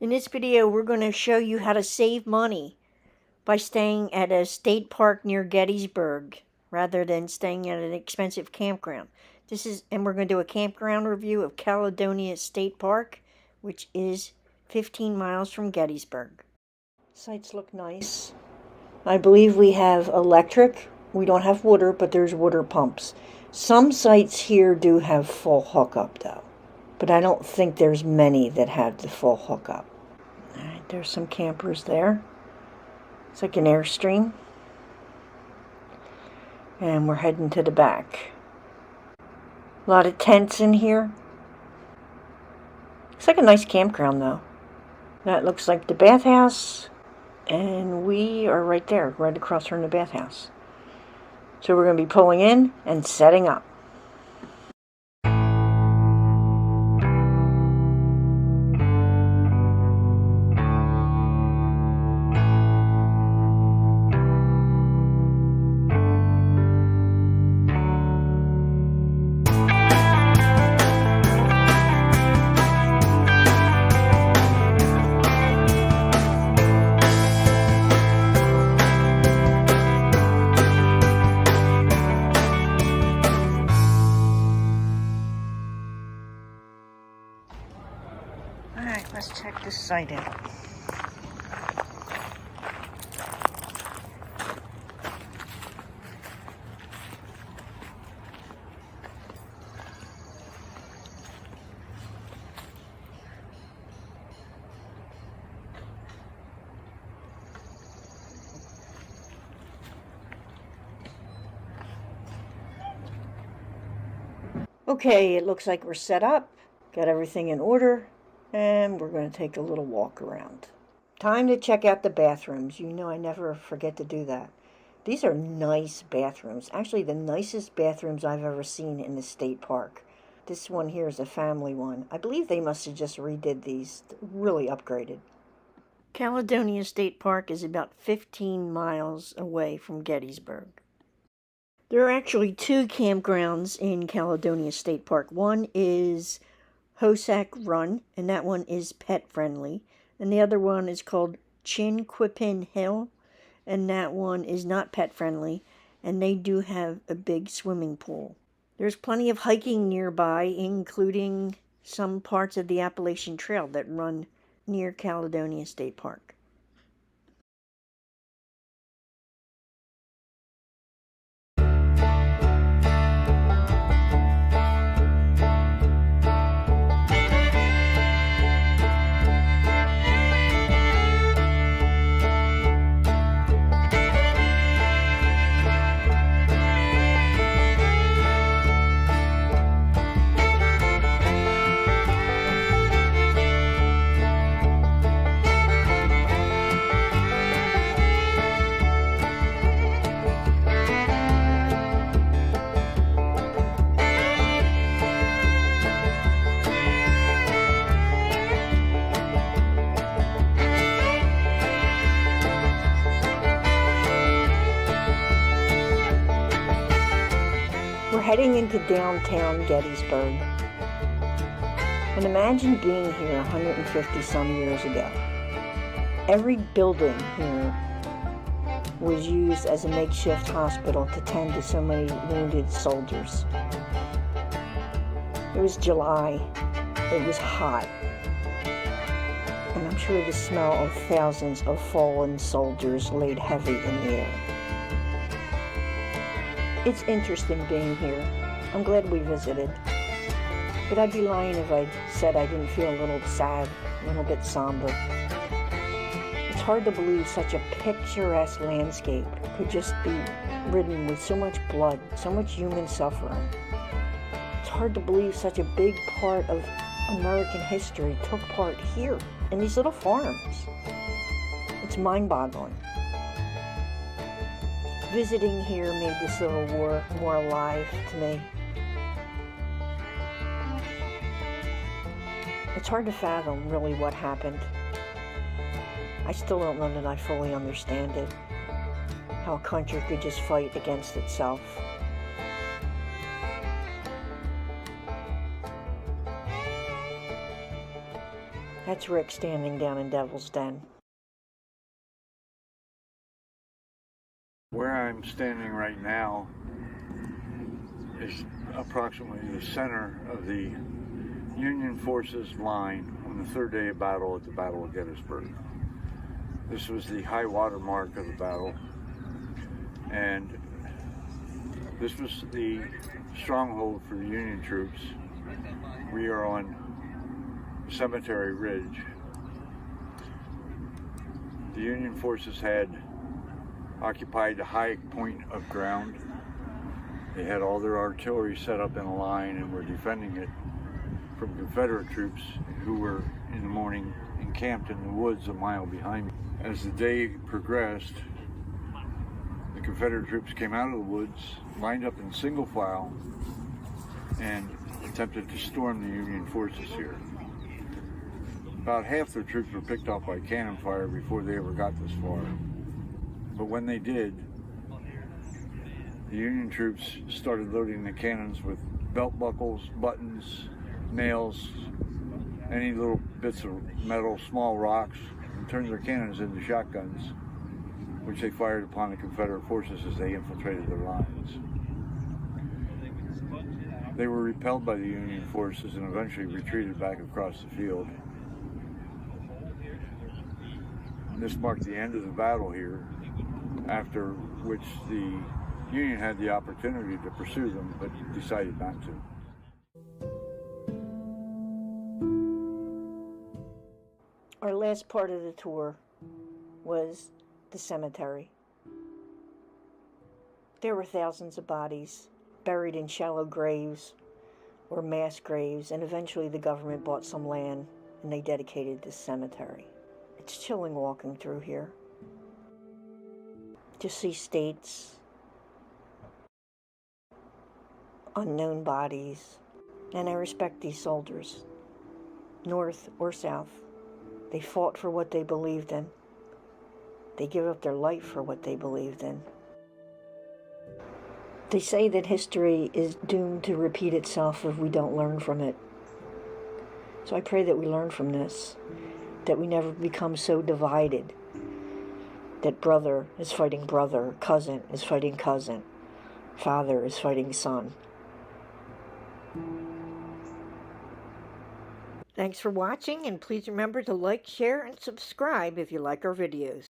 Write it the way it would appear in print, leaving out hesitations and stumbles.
In this video, we're going to show you how to save money by staying at a state park near Gettysburg rather than staying at an expensive campground. And we're going to do a campground review of Caledonia State Park, which is 15 miles from Gettysburg. Sites look nice. I believe we have electric. We don't have water, but there's water pumps. Some sites here do have full hookup though, but I don't think there's many that have the full hookup. All right, there's some campers there. It's like an Airstream. And we're heading to the back. A lot of tents in here. Looks like a nice campground though. That looks like the bathhouse. And we are right there, right across from the bathhouse. So we're going to be pulling in and setting up. Alright, let's check this site out. Okay, it looks like we're set up, got everything in order. And we're going to take a little walk around. Time to check out the bathrooms. You know I never forget to do that. These are nice bathrooms. Actually, the nicest bathrooms I've ever seen in the state park. This one here is a family one. I believe they must have just redid these. Really upgraded. Caledonia State Park is about 15 miles away from Gettysburg. There are actually two campgrounds in Caledonia State Park. One is Hosack Run, and that one is pet friendly, and the other one is called Chinquapin Hill, and that one is not pet friendly, and they do have a big swimming pool. There's plenty of hiking nearby, including some parts of the Appalachian Trail that run near Caledonia State Park. We're heading into downtown Gettysburg. And imagine being here 150 some years ago. Every building here was used as a makeshift hospital to tend to so many wounded soldiers. It was July. It was hot. And I'm sure the smell of thousands of fallen soldiers laid heavy in the air. It's interesting being here. I'm glad we visited. But I'd be lying if I said I didn't feel a little sad, a little bit somber. It's hard to believe such a picturesque landscape could just be ridden with so much blood, so much human suffering. It's hard to believe such a big part of American history took part here, in these little farms. It's mind-boggling. Visiting here made the Civil War more alive to me. It's hard to fathom really what happened. I still don't know that I fully understand it. How a country could just fight against itself. That's Rick standing down in Devil's Den. Where I'm standing right now is approximately the center of the Union Forces line on the third day of battle at the Battle of Gettysburg. This was the high water mark of the battle, and this was the stronghold for the Union troops. We are on Cemetery Ridge. The Union forces had occupied a high point of ground. They had all their artillery set up in a line and were defending it from Confederate troops who were in the morning encamped in the woods a mile behind me. As the day progressed, the Confederate troops came out of the woods, lined up in single file, and attempted to storm the Union forces here. About half their troops were picked off by cannon fire before they ever got this far. But when they did, the Union troops started loading the cannons with belt buckles, buttons, nails, any little bits of metal, small rocks, and turned their cannons into shotguns, which they fired upon the Confederate forces as they infiltrated their lines. They were repelled by the Union forces and eventually retreated back across the field. And this marked the end of the battle here, after which the Union had the opportunity to pursue them, but decided not to. Our last part of the tour was the cemetery. There were thousands of bodies buried in shallow graves or mass graves, and eventually the government bought some land and they dedicated this cemetery. It's chilling walking through here. To see states, unknown bodies, and I respect these soldiers, north or south. They fought for what they believed in. They gave up their life for what they believed in. They say that history is doomed to repeat itself if we don't learn from it. So I pray that we learn from this, that we never become so divided that brother is fighting brother, cousin is fighting cousin, father is fighting son. Thanks for watching, and please remember to like, share, and subscribe if you like our videos.